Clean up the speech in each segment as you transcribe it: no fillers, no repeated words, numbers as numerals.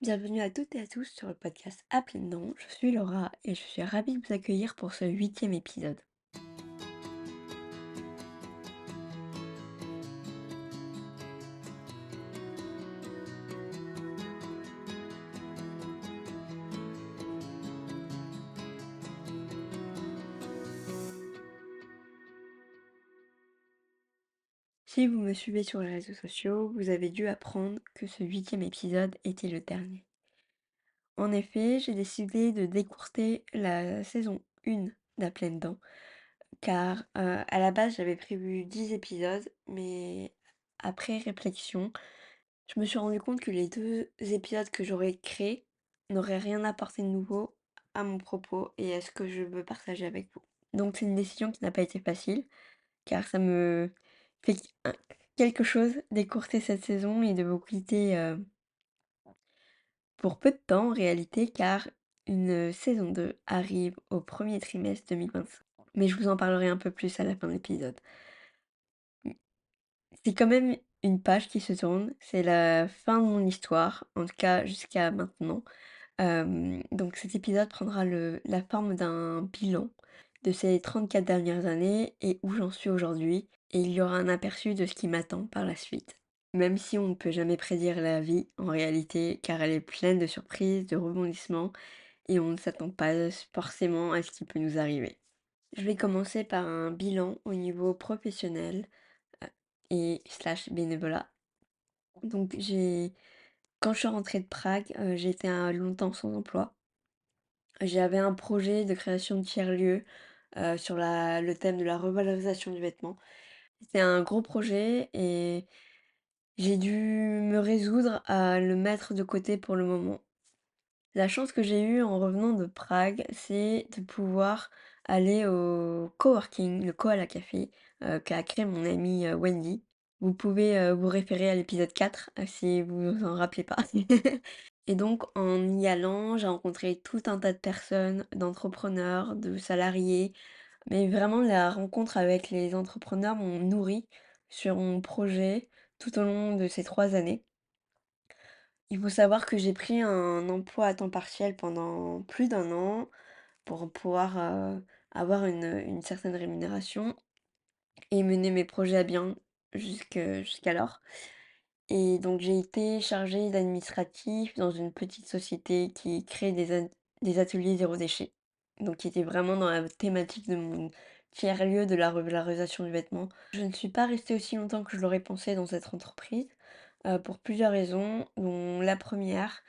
Bienvenue à toutes et à tous sur le podcast À pleines dents. Je suis Laura et je suis ravie de vous accueillir pour ce huitième épisode. Si vous me suivez sur les réseaux sociaux, vous avez dû apprendre que ce huitième épisode était le dernier. En effet, j'ai décidé de décourter la saison 1 d'À pleines dents, car à la base j'avais prévu 10 épisodes, mais après réflexion, je me suis rendu compte que les deux épisodes que j'aurais créés n'auraient rien apporté de nouveau à mon propos et à ce que je veux partager avec vous. Donc c'est une décision qui n'a pas été facile, car ça me fait quelque chose d'écourter cette saison et de vous quitter pour peu de temps en réalité, car une saison 2 arrive au premier trimestre 2025. Mais je vous en parlerai un peu plus à la fin de l'épisode. C'est quand même une page qui se tourne, c'est la fin de mon histoire, en tout cas jusqu'à maintenant. Donc cet épisode prendra la forme d'un bilan de ces 34 dernières années et où j'en suis aujourd'hui, et il y aura un aperçu de ce qui m'attend par la suite. Même si on ne peut jamais prédire la vie en réalité, car elle est pleine de surprises, de rebondissements, et on ne s'attend pas forcément à ce qui peut nous arriver. Je vais commencer par un bilan au niveau professionnel euh, et slash bénévolat. Donc quand je suis rentrée de Prague, j'étais longtemps sans emploi. J'avais un projet de création de tiers-lieux sur le thème de la revalorisation du vêtement. C'était un gros projet et j'ai dû me résoudre à le mettre de côté pour le moment. La chance que j'ai eue en revenant de Prague, c'est de pouvoir aller au coworking, le Koala Café, qu'a créé mon amie Wendy. Vous pouvez vous référer à l'épisode 4 si vous vous en rappelez pas. Et donc en y allant, j'ai rencontré tout un tas de personnes, d'entrepreneurs, de salariés, mais vraiment la rencontre avec les entrepreneurs m'ont nourri sur mon projet tout au long de ces 3 années. Il faut savoir que j'ai pris un emploi à temps partiel pendant plus d'un an pour pouvoir, avoir une certaine rémunération et mener mes projets à bien jusqu'alors. Et donc j'ai été chargée d'administratif dans une petite société qui crée des ateliers zéro déchet. Donc qui était vraiment dans la thématique de mon tiers-lieu de la revalorisation du vêtement. Je ne suis pas restée aussi longtemps que je l'aurais pensé dans cette entreprise, pour plusieurs raisons, dont la première,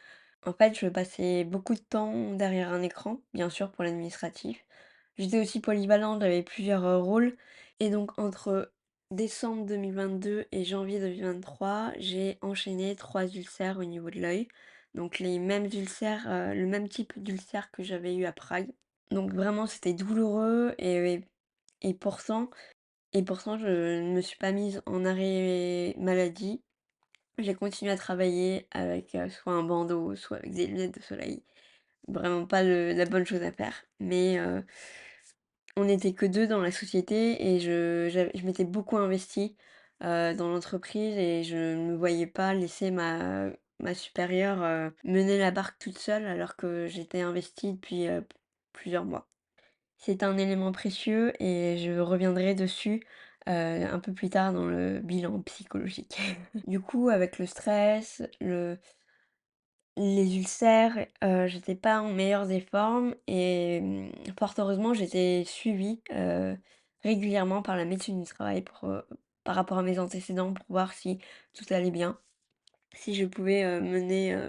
en fait, je passais beaucoup de temps derrière un écran, bien sûr pour l'administratif. J'étais aussi polyvalente, j'avais plusieurs, rôles et donc entre décembre 2022 et janvier 2023, j'ai enchaîné 3 ulcères au niveau de l'œil. Donc les mêmes ulcères, le même type d'ulcère que j'avais eu à Prague. Donc vraiment c'était douloureux et pourtant je ne me suis pas mise en arrêt maladie. J'ai continué à travailler avec, soit un bandeau, soit avec des lunettes de soleil. Vraiment pas la bonne chose à faire. Mais, on n'était que 2 dans la société et je m'étais beaucoup investie, dans l'entreprise et je ne me voyais pas laisser ma supérieure, mener la barque toute seule alors que j'étais investie depuis, plusieurs mois. C'est un élément précieux et je reviendrai dessus, un peu plus tard dans le bilan psychologique. Du coup, avec le stress, les ulcères, j'étais pas en meilleure des formes et fort heureusement, j'étais suivie, régulièrement par la médecine du travail par rapport à mes antécédents pour voir si tout allait bien, si je pouvais, mener,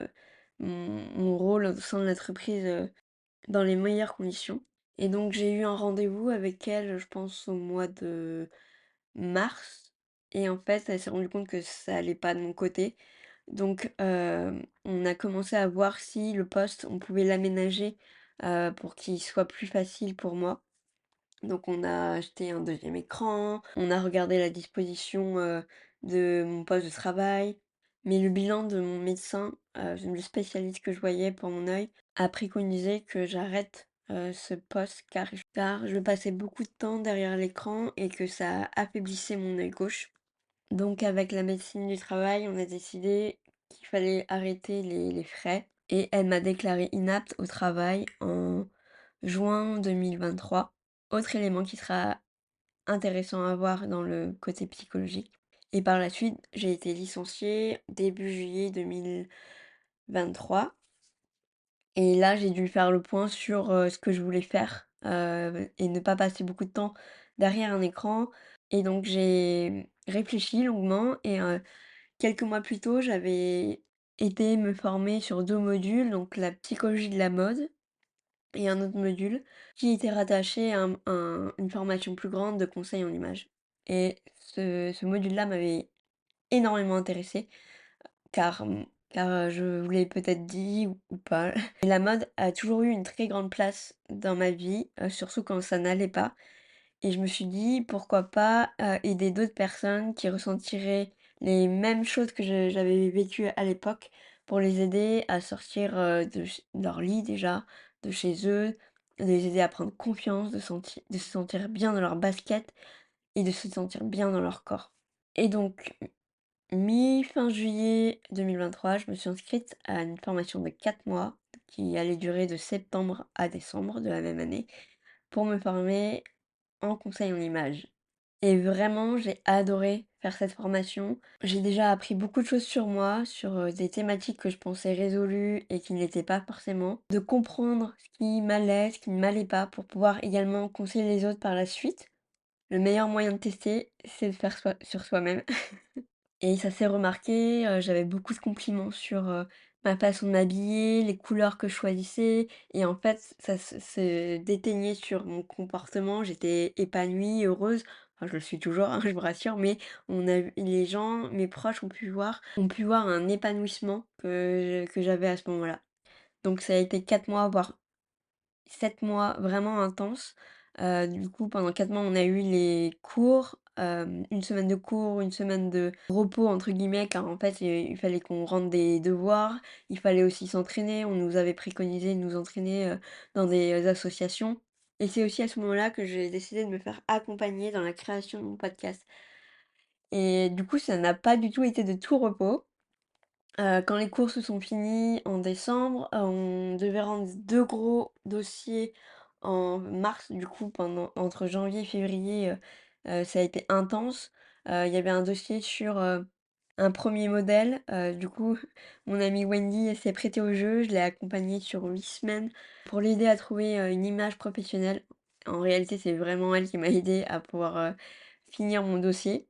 mon rôle au sein de l'entreprise, dans les meilleures conditions. Et donc j'ai eu un rendez-vous avec elle, je pense au mois de mars et en fait, elle s'est rendue compte que ça allait pas de mon côté. Donc on a commencé à voir si le poste, on pouvait l'aménager, pour qu'il soit plus facile pour moi. Donc on a acheté un deuxième écran, on a regardé la disposition, de mon poste de travail. Mais le bilan de mon médecin, le spécialiste que je voyais pour mon œil, a préconisé que j'arrête, ce poste car je passais beaucoup de temps derrière l'écran et que ça affaiblissait mon œil gauche. Donc avec la médecine du travail, on a décidé qu'il fallait arrêter les frais et elle m'a déclarée inapte au travail en juin 2023. Autre élément qui sera intéressant à voir dans le côté psychologique. Et par la suite, j'ai été licenciée début juillet 2023 et là, j'ai dû faire le point sur, ce que je voulais faire, et ne pas passer beaucoup de temps derrière un écran et donc j'ai réfléchi longuement et quelques mois plus tôt, j'avais été me former sur 2 modules, donc la psychologie de la mode et un autre module qui était rattaché à une formation plus grande de conseil en images. Et ce module-là m'avait énormément intéressée car je vous l'ai peut-être dit ou pas, mais la mode a toujours eu une très grande place dans ma vie, surtout quand ça n'allait pas. Et je me suis dit: «Pourquoi pas, aider d'autres personnes qui ressentiraient les mêmes choses que j'avais vécues à l'époque, pour les aider à sortir, de leur lit déjà, de chez eux, de les aider à prendre confiance, de se sentir bien dans leur basket et de se sentir bien dans leur corps». Et donc mi-fin juillet 2023, je me suis inscrite à une formation de 4 mois qui allait durer de septembre à décembre de la même année pour me former en conseil en images. Et vraiment, j'ai adoré faire cette formation. J'ai déjà appris beaucoup de choses sur moi, sur des thématiques que je pensais résolues et qui ne l'étaient pas forcément. De comprendre ce qui m'allait, ce qui ne m'allait pas, pour pouvoir également conseiller les autres par la suite. Le meilleur moyen de tester, c'est de faire sur soi-même. Et ça s'est remarqué, j'avais beaucoup de compliments sur, ma façon de m'habiller, les couleurs que je choisissais et en fait, ça se déteignait sur mon comportement. J'étais épanouie, heureuse, enfin je le suis toujours, hein, je vous rassure, mais on a vu les gens, mes proches ont pu voir un épanouissement que j'avais à ce moment-là. Donc ça a été 4 mois, voire 7 mois vraiment intenses. Du coup, pendant 4 mois, on a eu les cours, 1 semaine de cours, 1 semaine de «repos» entre guillemets, car en fait, il fallait qu'on rende des devoirs, il fallait aussi s'entraîner. On nous avait préconisé de nous entraîner, dans des, associations et c'est aussi à ce moment-là que j'ai décidé de me faire accompagner dans la création de mon podcast et du coup, ça n'a pas du tout été de tout repos. Quand les cours se sont finis en décembre, on devait rendre 2 gros dossiers en mars. Du coup, pendant entre janvier et février, ça a été intense. Il y avait un dossier sur, un premier modèle. Du coup, mon amie Wendy, elle s'est prêtée au jeu. Je l'ai accompagnée sur 8 semaines pour l'aider à trouver, une image professionnelle. En réalité, c'est vraiment elle qui m'a aidée à pouvoir, finir mon dossier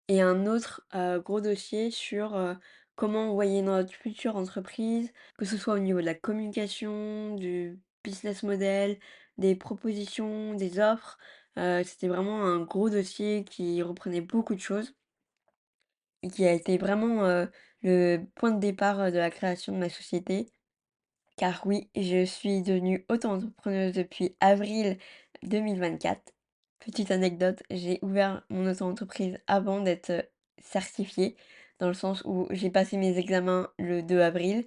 et un autre, gros dossier sur, comment envoyer notre future entreprise, que ce soit au niveau de la communication, du business model, des propositions, des offres. C'était vraiment un gros dossier qui reprenait beaucoup de choses et qui a été vraiment, le point de départ, de la création de ma société. Car oui, je suis devenue auto-entrepreneuse depuis avril 2024. Petite anecdote, j'ai ouvert mon auto-entreprise avant d'être certifiée, dans le sens où j'ai passé mes examens le 2 avril.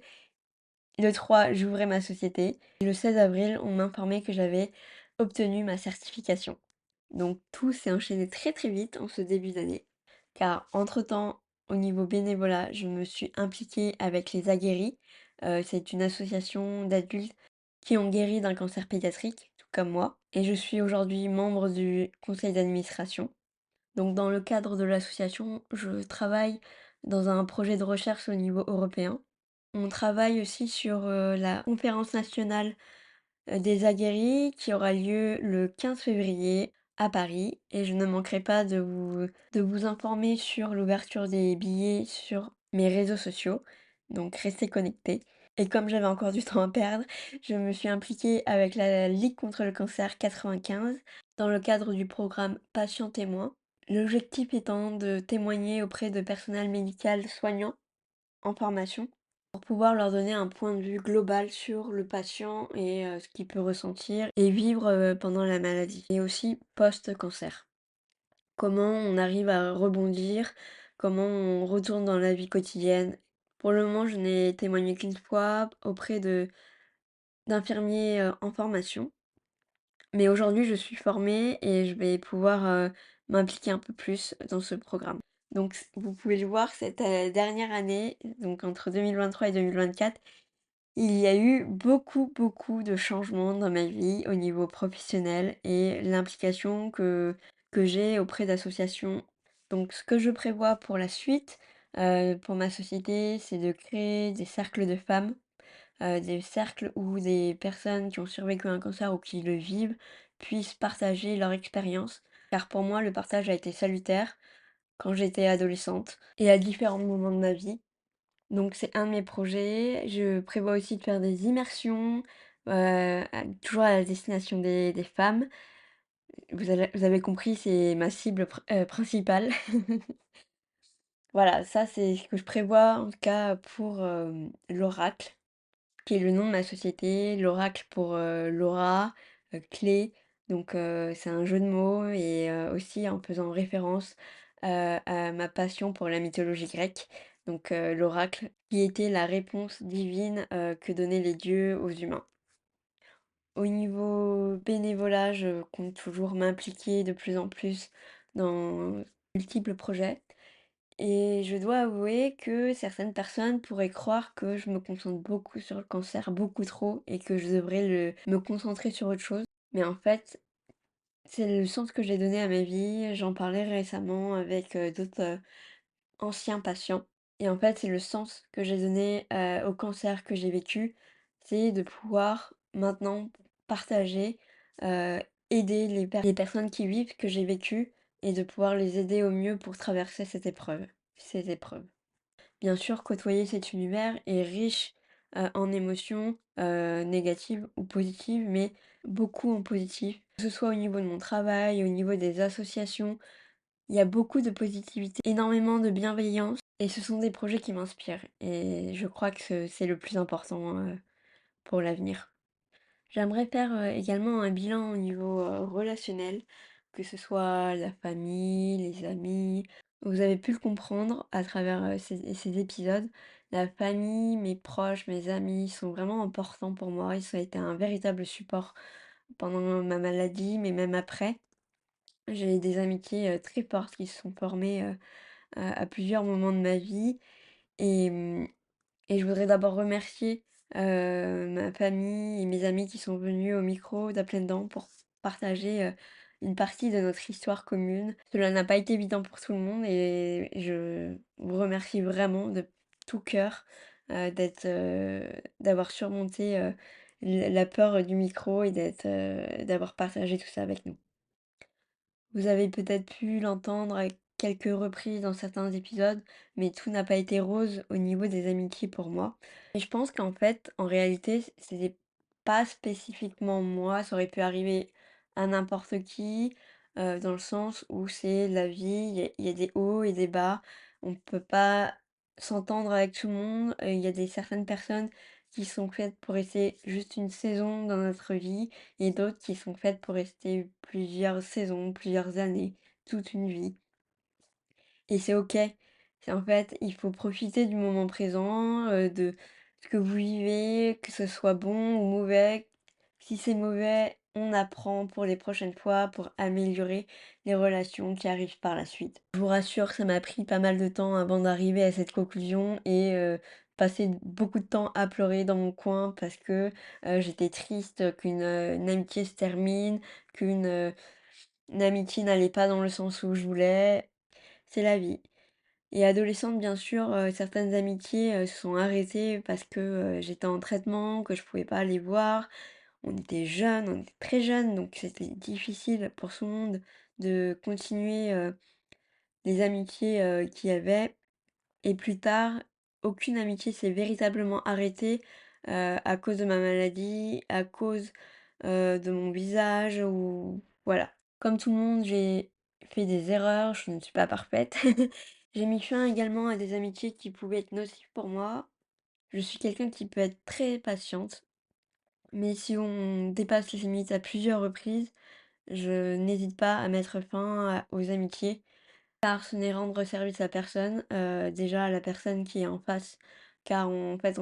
Le 3, j'ouvrais ma société. Et le 16 avril, on m'informait que j'avais obtenu ma certification. Donc tout s'est enchaîné très très vite en ce début d'année. Car entre-temps, au niveau bénévolat, je me suis impliquée avec les Aguerris. C'est une association d'adultes qui ont guéri d'un cancer pédiatrique, tout comme moi. Et je suis aujourd'hui membre du conseil d'administration. Donc dans le cadre de l'association, je travaille dans un projet de recherche au niveau européen. On travaille aussi sur, la conférence nationale, des aguerris qui aura lieu le 15 février à Paris et je ne manquerai pas de vous informer sur l'ouverture des billets sur mes réseaux sociaux, donc restez connectés. Et comme j'avais encore du temps à perdre, je me suis impliquée avec la Ligue contre le cancer 95 dans le cadre du programme Patient témoin. L'objectif étant de témoigner auprès de personnel médical soignant en formation pour pouvoir leur donner un point de vue global sur le patient et ce qu'il peut ressentir et vivre, pendant la maladie et aussi post-cancer. Comment on arrive à rebondir, comment on retourne dans la vie quotidienne. Pour le moment, je n'ai témoigné qu'une fois auprès de d'infirmiers, en formation, mais aujourd'hui je suis formée et je vais pouvoir, m'impliquer un peu plus dans ce programme. Donc vous pouvez le voir cette, dernière année, donc entre 2023 et 2024, il y a eu beaucoup, beaucoup de changements dans ma vie au niveau professionnel et l'implication que j'ai auprès d'associations. Donc ce que je prévois pour la suite, pour ma société, c'est de créer des cercles de femmes, des cercles où des personnes qui ont survécu à un cancer ou qui le vivent puissent partager leur expérience. Car pour moi, le partage a été salutaire quand j'étais adolescente et à différents moments de ma vie. Donc c'est un de mes projets. Je prévois aussi de faire des immersions, toujours à la destination des femmes. Vous avez compris, c'est ma cible principale. Voilà, ça c'est ce que je prévois en tout cas pour, l'Oracle, qui est le nom de ma société. L'Oracle pour, Laura, clé, donc c'est un jeu de mots et aussi en faisant référence, à ma passion pour la mythologie grecque. Donc l'oracle qui était la réponse divine, que donnaient les dieux aux humains. Au niveau bénévolat, je compte toujours m'impliquer de plus en plus dans multiples projets et je dois avouer que certaines personnes pourraient croire que je me concentre beaucoup sur le cancer, beaucoup trop, et que je devrais me concentrer sur autre chose. Mais en fait, c'est le sens que j'ai donné à ma vie. J'en parlais récemment avec d'autres anciens patients. Et en fait, c'est le sens que j'ai donné au cancer que j'ai vécu. C'est de pouvoir maintenant partager, euh, aider les personnes qui vivent que j'ai vécu et de pouvoir les aider au mieux pour traverser cette épreuve, ces épreuves. Bien sûr, côtoyer cet univers est riche, en émotions, négatives ou positives, mais beaucoup en positif. Que ce soit au niveau de mon travail, au niveau des associations, il y a beaucoup de positivité, énormément de bienveillance et ce sont des projets qui m'inspirent et je crois que c'est le plus important, pour l'avenir. J'aimerais faire, également un bilan au niveau, relationnel, que ce soit la famille, les amis. Vous avez pu le comprendre à travers, ces épisodes. La famille, mes proches, mes amis sont vraiment importants pour moi. Ils ont été un véritable support pendant ma maladie, mais même après. J'ai des amitiés, très fortes qui se sont formées, à plusieurs moments de ma vie et et je voudrais d'abord remercier, ma famille et mes amis qui sont venus au micro d'À Pleines Dents pour partager, une partie de notre histoire commune. Cela n'a pas été évident pour tout le monde et je vous remercie vraiment de tout cœur, d'avoir surmonté, la peur du micro et d'avoir partagé tout ça avec nous. Vous avez peut-être pu l'entendre à quelques reprises dans certains épisodes, mais tout n'a pas été rose au niveau des amitiés pour moi. Et je pense qu'en fait, en réalité, c'était pas spécifiquement moi, ça aurait pu arriver à n'importe qui, dans le sens où c'est la vie, il y a des hauts et des bas. On peut pas s'entendre avec tout le monde. Il y a certaines personnes qui sont faites pour rester juste une saison dans notre vie et d'autres qui sont faites pour rester plusieurs saisons, plusieurs années, toute une vie. Et c'est OK. C'est en fait, il faut profiter du moment présent, de ce que vous vivez, que ce soit bon ou mauvais. Si c'est mauvais, on apprend pour les prochaines fois, pour améliorer les relations qui arrivent par la suite. Je vous rassure, ça m'a pris pas mal de temps avant d'arriver à cette conclusion et passé beaucoup de temps à pleurer dans mon coin parce que j'étais triste une amitié se termine, une amitié n'allait pas dans le sens où je voulais. C'est la vie. Et adolescente, bien sûr, certaines amitiés, se sont arrêtées parce que, j'étais en traitement, que je pouvais pas les voir. On était jeunes, on était très jeunes, donc c'était difficile pour tout le monde de continuer, les amitiés, qu'il y avait. Et plus tard, aucune amitié s'est véritablement arrêtée, à cause de ma maladie, à cause, de mon visage ou voilà. Comme tout le monde, j'ai fait des erreurs, je ne suis pas parfaite. J'ai mis fin également à des amitiés qui pouvaient être nocives pour moi. Je suis quelqu'un qui peut être très patiente, mais si on dépasse les limites à plusieurs reprises, je n'hésite pas à mettre fin aux amitiés, car ce n'est rendre service à personne, déjà à la personne qui est en face, car en fait,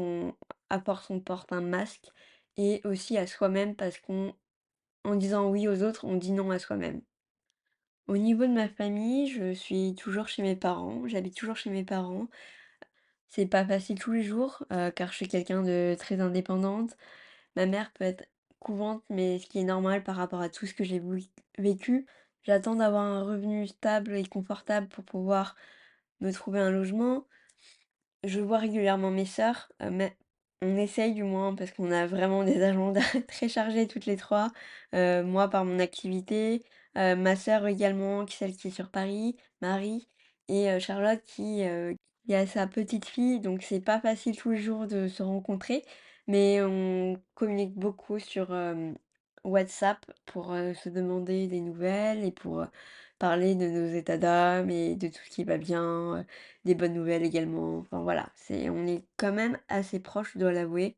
à force, on porte un masque, et aussi à soi-même, parce qu'en disant oui aux autres, on dit non à soi-même. Au niveau de ma famille, je suis toujours chez mes parents, j'habite toujours chez mes parents. C'est pas facile tous les jours, car je suis quelqu'un de très indépendante. Ma mère peut être couvente, mais ce qui est normal par rapport à tout ce que j'ai vécu. J'attends d'avoir un revenu stable et confortable pour pouvoir me trouver un logement. Je vois régulièrement mes sœurs, mais on essaye du moins parce qu'on a vraiment des agendas très chargés toutes les 3. Moi par mon activité, ma sœur également, celle qui est sur Paris, Marie et Charlotte qui a sa petite fille, donc c'est pas facile tous les jours de se rencontrer, mais on communique beaucoup sur, WhatsApp pour, se demander des nouvelles et pour, parler de nos états d'âme et de tout ce qui va bien, des bonnes nouvelles également. Enfin voilà, on est quand même assez proches, je dois l'avouer.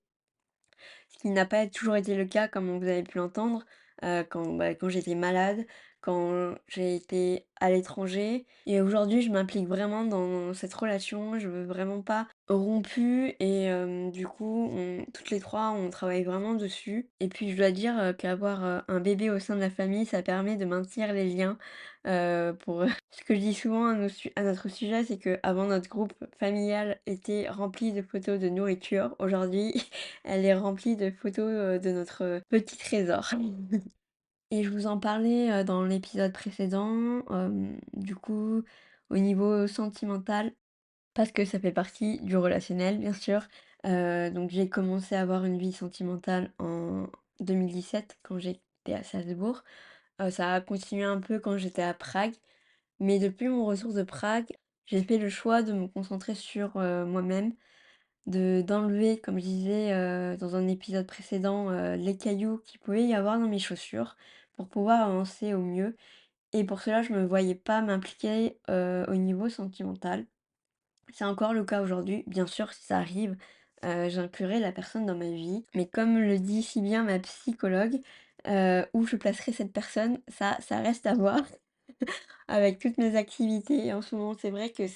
Ce qui n'a pas toujours été le cas comme vous avez pu l'entendre, quand j'étais malade, quand j'ai été à l'étranger et aujourd'hui je m'implique vraiment dans cette relation, je veux vraiment pas rompue et du coup toutes les 3 on travaille vraiment dessus et puis je dois dire, qu'avoir, un bébé au sein de la famille, ça permet de maintenir les liens, pour ce que je dis souvent à notre sujet, c'est que avant notre groupe familial était rempli de photos de nourriture. Aujourd'hui, elle est remplie de photos, de notre, petit trésor. Et je vous en parlais, dans l'épisode précédent, du coup, au niveau sentimental, parce que ça fait partie du relationnel, bien sûr. Donc j'ai commencé à avoir une vie sentimentale en 2017 quand j'étais à Salzbourg. Ça a continué un peu quand j'étais à Prague, mais depuis mon retour de Prague, j'ai fait le choix de me concentrer sur, moi-même, de d'enlever, comme je disais, dans un épisode précédent, les cailloux qu'il pouvait y avoir dans mes chaussures pour pouvoir avancer au mieux et pour cela, je me voyais pas m'impliquer, au niveau sentimental. C'est encore le cas aujourd'hui, bien sûr, si ça arrive, j'inclurai la personne dans ma vie, mais comme le dit si bien ma psychologue, où je placerai cette personne, ça reste à voir. Avec toutes mes activités en ce moment, c'est vrai que ce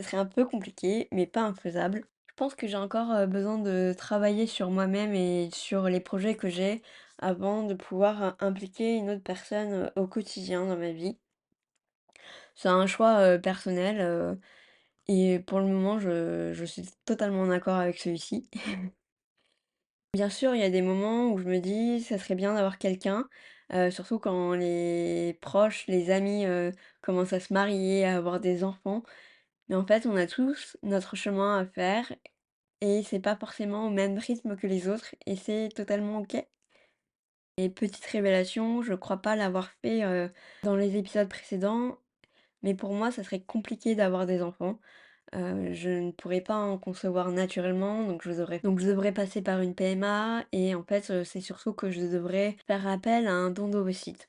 serait un peu compliqué, mais pas infaisable. Je pense que j'ai encore, besoin de travailler sur moi-même et sur les projets que j'ai avant de pouvoir, impliquer une autre personne, au quotidien dans ma vie. C'est un choix, personnel, et pour le moment, je suis totalement en accord avec celui-ci. Bien sûr, il y a des moments où je me dis: «Ça serait bien d'avoir quelqu'un», surtout quand les proches, les amis, commencent à se marier, à avoir des enfants. Mais en fait, on a tous notre chemin à faire et c'est pas forcément au même rythme que les autres et c'est totalement OK. Et petite révélation, je crois pas l'avoir fait, dans les épisodes précédents, mais pour moi, ça serait compliqué d'avoir des enfants. Je ne pourrais pas en concevoir naturellement, donc je devrais passer par une PMA et en fait, c'est surtout que je devrais faire appel à un don d'ovocytes.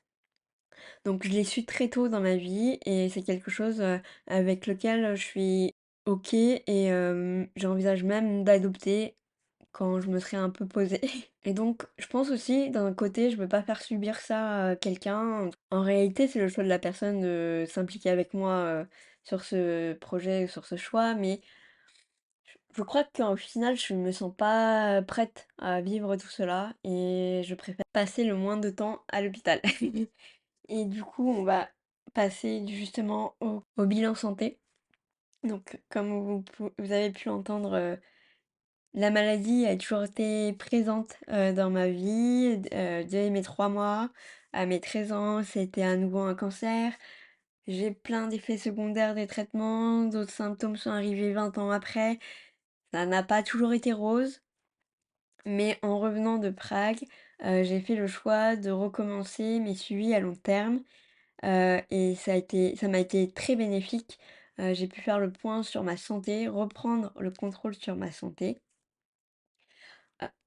Donc je l'ai su très tôt dans ma vie et c'est quelque chose, avec lequel je suis OK et j'envisage même d'adopter quand je me serai un peu posée. Et donc je pense aussi d'un côté, je veux pas faire subir ça à quelqu'un. En réalité, c'est le choix de la personne de s'impliquer avec moi, sur ce projet, sur ce choix, mais je crois qu'au final, je me sens pas prête à vivre tout cela et je préfère passer le moins de temps à l'hôpital. Et du coup, on va passer justement au bilan santé. Donc, comme vous avez pu l'entendre, la maladie a toujours été présente dans ma vie. Dès mes 3 mois à mes 13 ans, c'était à nouveau un cancer. J'ai plein d'effets secondaires des traitements, d'autres symptômes sont arrivés 20 ans après. Ça n'a pas toujours été rose, mais en revenant de Prague, j'ai fait le choix de recommencer mes suivis à long terme. Et ça m'a été très bénéfique. J'ai pu faire le point sur ma santé, reprendre le contrôle sur ma santé.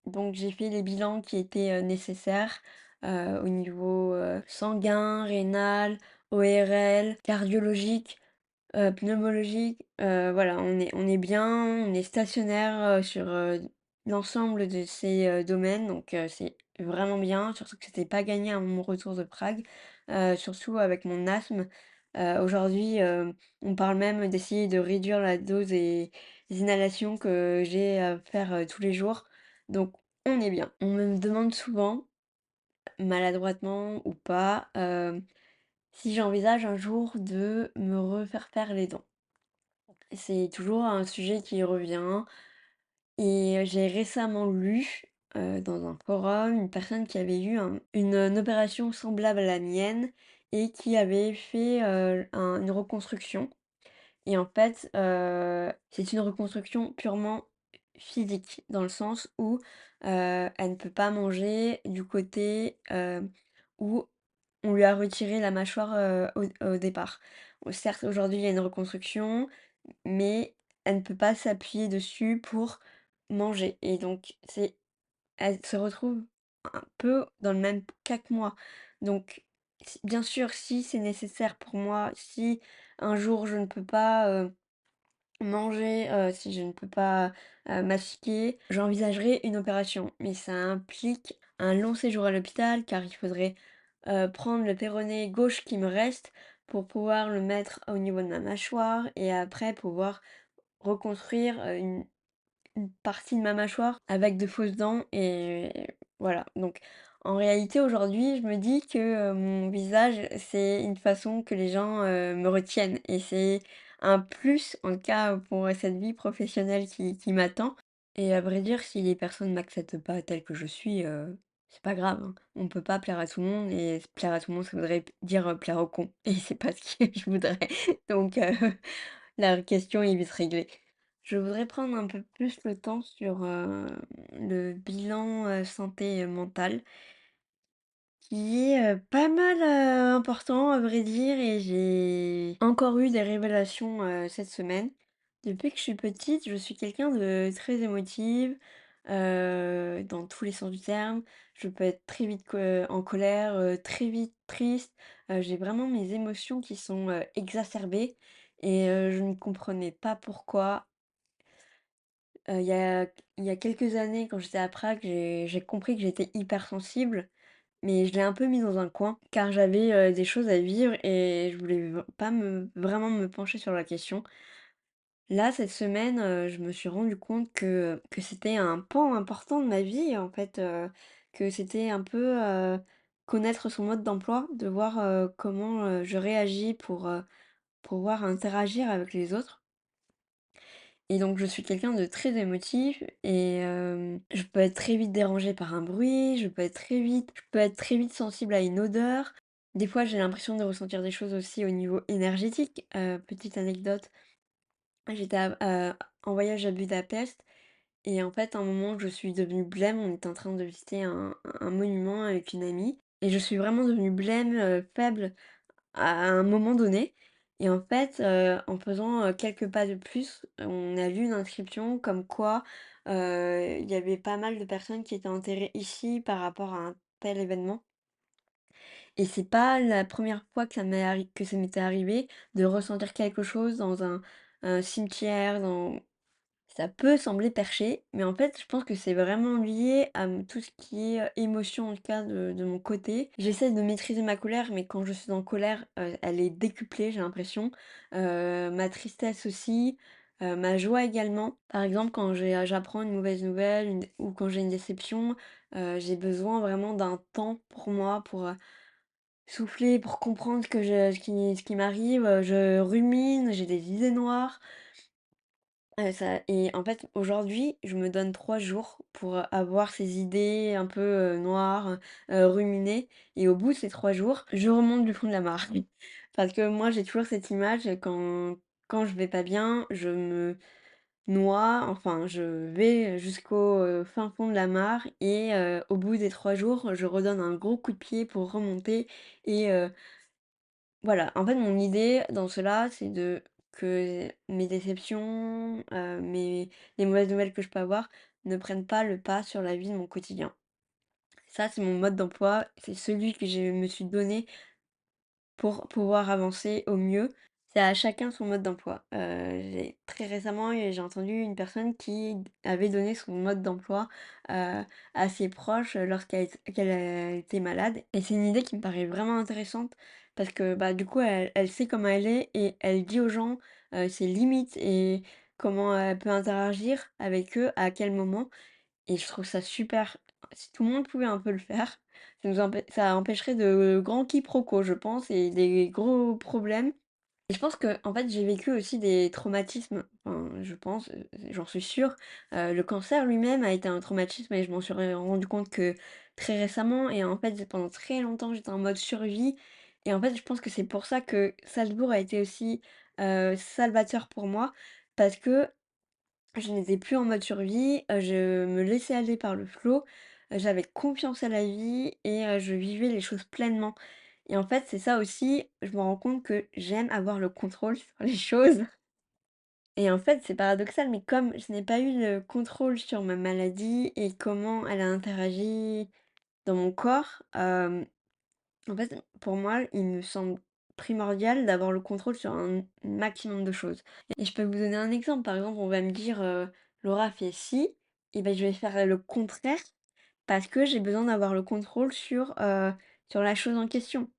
Donc j'ai fait les bilans qui étaient, nécessaires, au niveau, sanguin, rénal, ORL, cardiologique. Pneumologique, voilà, on est bien, on est stationnaire, sur, l'ensemble de ces, domaines, donc c'est vraiment bien, surtout que c'était pas gagné à mon retour de Prague, surtout avec mon asthme. Aujourd'hui, on parle même d'essayer de réduire la dose des inhalations que j'ai à faire, tous les jours, donc on est bien. On me demande souvent, maladroitement ou pas, si j'envisage un jour de me refaire faire les dents. C'est toujours un sujet qui revient et j'ai récemment lu, dans un forum, une personne qui avait eu une opération semblable à la mienne et qui avait fait, une reconstruction. Et en fait, c'est une reconstruction purement physique, dans le sens où, elle ne peut pas manger du côté, où on lui a retiré la mâchoire, au départ. Certes, aujourd'hui, il y a une reconstruction, mais elle ne peut pas s'appuyer dessus pour manger et donc elle se retrouve un peu dans le même cas que moi. Donc bien sûr, si c'est nécessaire pour moi, si un jour je ne peux pas, manger, si je ne peux pas, mastiquer, j'envisagerai une opération. Mais ça implique un long séjour à l'hôpital car il faudrait, prendre le péroné gauche qui me reste pour pouvoir le mettre au niveau de ma mâchoire et après pouvoir reconstruire, une partie de ma mâchoire avec de fausses dents et voilà. Donc en réalité, aujourd'hui, je me dis que, mon visage, c'est une façon que les gens, me retiennent et c'est un plus, en tout cas, pour cette vie professionnelle qui m'attend et à vrai dire, si les personnes m'acceptent pas telle que je suis, c'est pas grave, hein. On peut pas plaire à tout le monde et plaire à tout le monde, ça voudrait dire, plaire aux cons et c'est pas ce que je voudrais. Donc la question est vite réglée. Je voudrais prendre un peu plus le temps sur, le bilan, santé, mentale qui est, pas mal, important à vrai dire et j'ai encore eu des révélations, cette semaine. Depuis que je suis petite, je suis quelqu'un de très émotive, dans tous les sens du terme. Je peux être très vite en colère, très vite triste, j'ai vraiment mes émotions qui sont, exacerbées et je ne comprenais pas pourquoi. Il y a quelques années, quand j'étais à Prague, j'ai compris que j'étais hypersensible, mais je l'ai un peu mis dans un coin, car j'avais, des choses à vivre et je voulais pas vraiment me pencher sur la question. Là, cette semaine, je me suis rendu compte que c'était un pan important de ma vie, en fait, que c'était un peu, connaître son mode d'emploi, de voir, comment, je réagis pour, pouvoir interagir avec les autres. Et donc je suis quelqu'un de très émotif et je peux être très vite dérangée par un bruit, je peux être très vite sensible à une odeur. Des fois, j'ai l'impression de ressentir des choses aussi au niveau énergétique. Petite anecdote, j'étais en voyage à Budapest et en fait, à un moment, je suis devenue blême. On était en train de visiter un monument avec une amie et je suis vraiment devenue blême, faible à un moment donné et en fait, en faisant, quelques pas de plus, on a lu une inscription comme quoi, il y avait pas mal de personnes qui étaient enterrées ici par rapport à un tel événement et c'est pas la première fois que ça m'était arrivé de ressentir quelque chose dans un cimetière, dans ça peut sembler perché, mais en fait, je pense que c'est vraiment lié à tout ce qui est émotion, en tout cas de mon côté. J'essaie de maîtriser ma colère, mais quand je suis en colère, elle est décuplée, j'ai l'impression. Ma tristesse aussi, ma joie également. Par exemple, quand j'apprends une mauvaise nouvelle ou quand j'ai une déception, j'ai besoin vraiment d'un temps pour moi, pour souffler, pour comprendre ce qui m'arrive. Je rumine, j'ai des idées noires. Ça et en fait, aujourd'hui, je me donne 3 jours pour, avoir ces idées un peu, noires, ruminer et au bout de ces 3 jours, je remonte du fond de la mare. Parce que moi, j'ai toujours cette image, quand je vais pas bien, je me noie, enfin, je vais jusqu'au, fin fond de la mare et au bout des 3 jours, je redonne un gros coup de pied pour remonter et voilà, en fait, mon idée dans cela, c'est que mes déceptions, les mauvaises nouvelles que je peux avoir ne prennent pas le pas sur la vie de mon quotidien. Ça, c'est mon mode d'emploi, c'est celui que je me suis donné pour pouvoir avancer au mieux. C'est à chacun son mode d'emploi. J'ai très récemment, j'ai entendu une personne qui avait donné son mode d'emploi, à ses proches, qu'elle a été malade et c'est une idée qui me paraît vraiment intéressante parce que, bah, du coup, elle sait comment elle est et elle dit aux gens, ses limites et comment elle peut interagir avec eux, à quel moment et je trouve ça super. Si tout le monde pouvait un peu le faire, ça empêcherait de grands quiproquos, je pense, et des gros problèmes. Et je pense que en fait, j'ai vécu aussi des traumatismes, enfin, je pense, j'en suis sûre. Le cancer lui-même a été un traumatisme et je m'en suis rendu compte que très récemment et en fait, pendant très longtemps, j'étais en mode survie et en fait, je pense que c'est pour ça que Salzbourg a été aussi, salvateur pour moi parce que je n'étais plus en mode survie, je me laissais aller par le flot, j'avais confiance à la vie et je vivais les choses pleinement. Et en fait, c'est ça aussi, je me rends compte que j'aime avoir le contrôle sur les choses. Et en fait, c'est paradoxal, mais comme je n'ai pas eu le contrôle sur ma maladie et comment elle a interagi dans mon corps, en fait, pour moi, il me semble primordial d'avoir le contrôle sur un maximum de choses. Et je peux vous donner un exemple. Par exemple, on va me dire, Laura fait ci, et ben je vais faire le contraire parce que j'ai besoin d'avoir le contrôle sur la chose en question.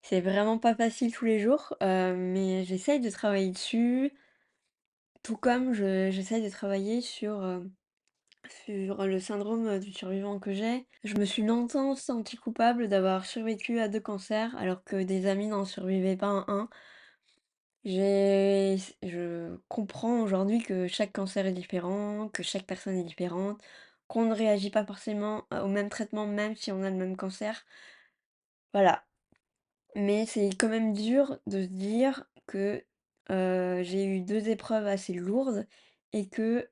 C'est vraiment pas facile tous les jours, mais j'essaye de travailler dessus, tout comme j'essaye de travailler sur le syndrome, du survivant que j'ai. Je me suis longtemps sentie coupable d'avoir survécu à 2 cancers, alors que des amis n'en survivaient pas à un. Je comprends aujourd'hui que chaque cancer est différent, que chaque personne est différente, qu'on ne réagit pas forcément, au même traitement même si on a le même cancer. Voilà. Mais c'est quand même dur de se dire que, j'ai eu 2 épreuves assez lourdes et que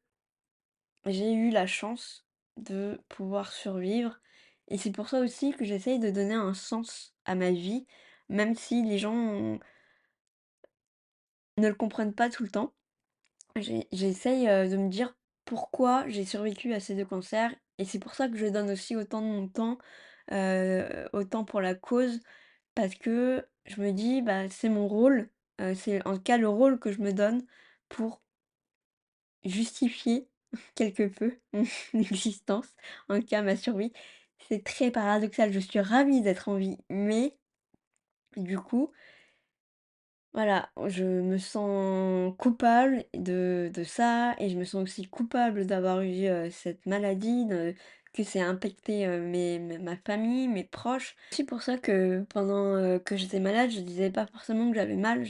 j'ai eu la chance de pouvoir survivre et c'est pour ça aussi que j'essaye de donner un sens à ma vie, même si les gens ne le comprennent pas tout le temps. J'essaye, de me dire pourquoi j'ai survécu à ces 2 cancers et c'est pour ça que je donne aussi autant de mon temps, autant pour la cause. Parce que je me dis: «Bah, c'est mon rôle», c'est en tout cas le rôle que je me donne pour justifier quelque peu mon existence, en tout cas ma survie. C'est très paradoxal, je suis ravie d'être en vie, mais du coup, voilà, je me sens coupable de ça et je me sens aussi coupable d'avoir eu, cette maladie, de que c'est impacté, ma famille, mes proches. C'est pour ça que pendant, que j'étais malade, je disais pas forcément que j'avais mal,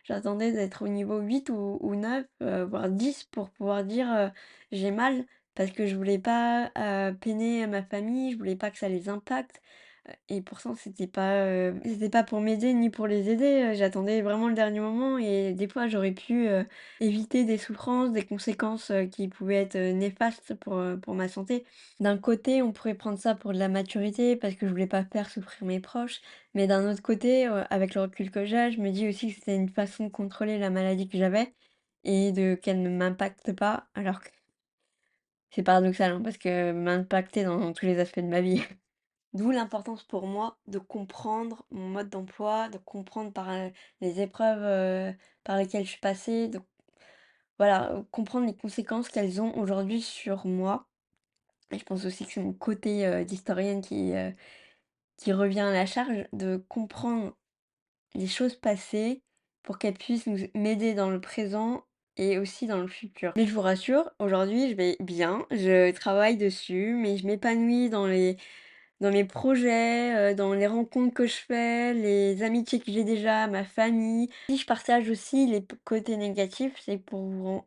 j'attendais d'être au niveau 8 ou 9, voire 10 pour pouvoir dire, «J'ai mal», parce que je voulais pas, peiner ma famille, je voulais pas que ça les impacte. Et pourtant c'était pas pour m'aider ni pour les aider, j'attendais vraiment le dernier moment et des fois j'aurais pu, éviter des souffrances, des conséquences, qui pouvaient être, néfastes pour ma santé. D'un côté, on pourrait prendre ça pour de la maturité parce que je voulais pas faire souffrir mes proches, mais d'un autre côté, avec le recul que j'ai, je me dis aussi que c'était une façon de contrôler la maladie que j'avais et de qu'elle ne m'impacte pas alors que c'est paradoxal, hein, parce que m'impacter dans tous les aspects de ma vie. D'où l'importance pour moi de comprendre mon mode d'emploi, de comprendre les épreuves, par lesquelles je suis passée, de voilà, comprendre les conséquences qu'elles ont aujourd'hui sur moi. Et je pense aussi que c'est mon côté, d'historienne qui revient à la charge, de comprendre les choses passées pour qu'elles puissent m'aider dans le présent et aussi dans le futur. Mais je vous rassure, aujourd'hui je vais bien, je travaille dessus, mais je m'épanouis dans mes projets, dans les rencontres que je fais, les amitiés que j'ai déjà, ma famille. Si je partage aussi les côtés négatifs, c'est pour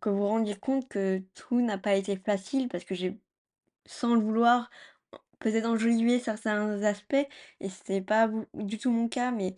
que vous rendiez compte que tout n'a pas été facile parce que j'ai, sans le vouloir, peut-être enjolivé certains aspects et c'était pas du tout mon cas, mais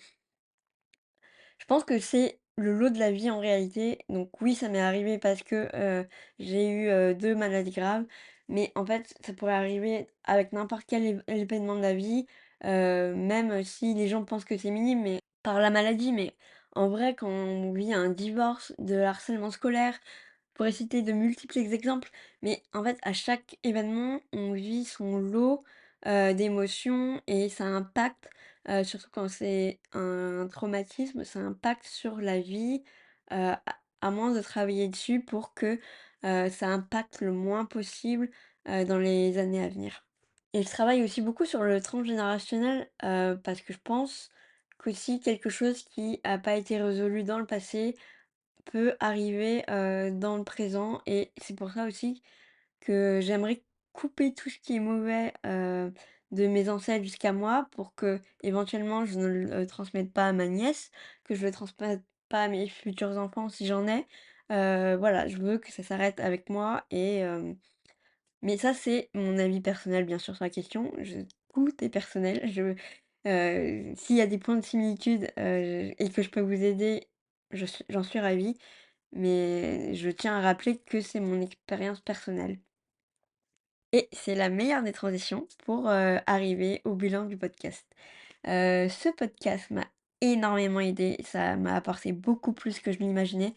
je pense que c'est le lot de la vie en réalité. Donc oui, ça m'est arrivé parce que, j'ai eu, 2 maladies graves, mais en fait, ça pourrait arriver avec n'importe quel événement de la vie, même si les gens pensent que c'est minime, mais par la maladie. Mais en vrai, quand on vit un divorce, de harcèlement scolaire, je pourrais citer de multiples exemples, mais en fait, à chaque événement, on vit son lot, d'émotions et ça impacte, surtout quand c'est un traumatisme, ça impacte sur la vie, à moins de travailler dessus pour que, ça impacte le moins possible, dans les années à venir. Et je travaille aussi beaucoup sur le transgénérationnel, parce que je pense qu'aussi quelque chose qui a pas été résolu dans le passé peut arriver, dans le présent et c'est pour ça aussi que j'aimerais couper tout ce qui est mauvais, de mes ancêtres jusqu'à moi pour que éventuellement je ne le transmette pas à ma nièce, que je le transmette pas à mes futurs enfants si j'en ai. Voilà, je veux que ça s'arrête avec moi mais ça, c'est mon avis personnel, bien sûr, sur la question. Tout est personnel. S'il y a des points de similitude, et que je peux vous aider, j'en suis ravie, mais je tiens à rappeler que c'est mon expérience personnelle. Et c'est la meilleure des transitions pour, arriver au bilan du podcast. Ce podcast m'a énormément aidée, ça m'a apporté beaucoup plus que je l'imaginais.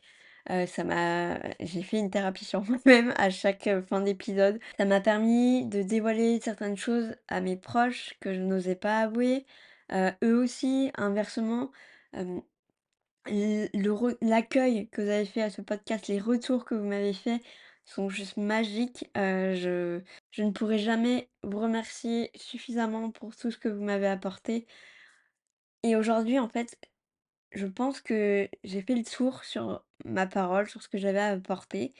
J'ai fait une thérapie sur moi-même à chaque, fin d'épisode. Ça m'a permis de dévoiler certaines choses à mes proches que je n'osais pas avouer, eux aussi, inversement. Hem L'accueil que vous avez fait à ce podcast, les retours que vous m'avez faits sont juste magiques. Je ne pourrai jamais vous remercier suffisamment pour tout ce que vous m'avez apporté et aujourd'hui, en fait, je pense que j'ai fait le tour sur ma parole, sur ce que j'avais à apporter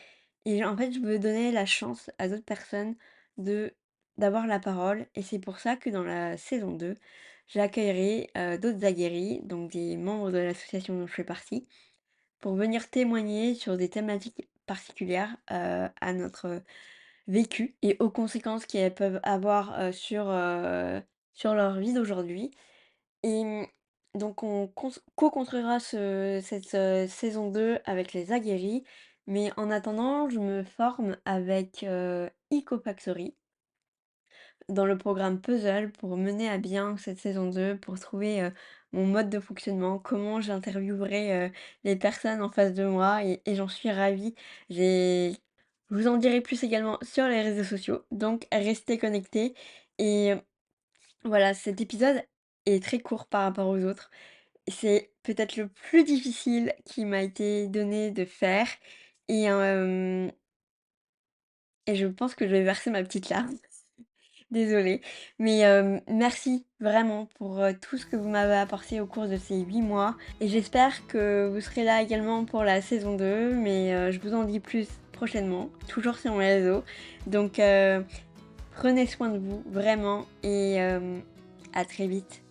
et en fait, je veux donner la chance à d'autres personnes de d'avoir la parole et c'est pour ça que dans la saison 2, j'accueillerai, d'autres aguerris, donc des membres de l'association dont je fais partie pour venir témoigner sur des thématiques particulières, à notre vécu et aux conséquences qu'elles peuvent avoir, sur leur vie d'aujourd'hui et donc on co-construira cette, saison 2 avec les aguerris, mais en attendant, je me forme avec, Ecofactory dans le programme Puzzle pour mener à bien cette saison 2 pour trouver, mon mode de fonctionnement, comment j'interviewerai, les personnes en face de moi et j'en suis ravie. J'ai je vous en dirai plus également sur les réseaux sociaux, donc restez connectés et voilà, cet épisode est très court par rapport aux autres. C'est peut-être le plus difficile qui m'a été donné de faire et hem et je pense que je vais verser ma petite larme. Désolée, mais merci vraiment pour, tout ce que vous m'avez apporté au cours de ces 8 mois et j'espère que vous serez là également pour la saison 2, mais je vous en dis plus prochainement, toujours sur mes réseaux. Donc prenez soin de vous vraiment et à très vite.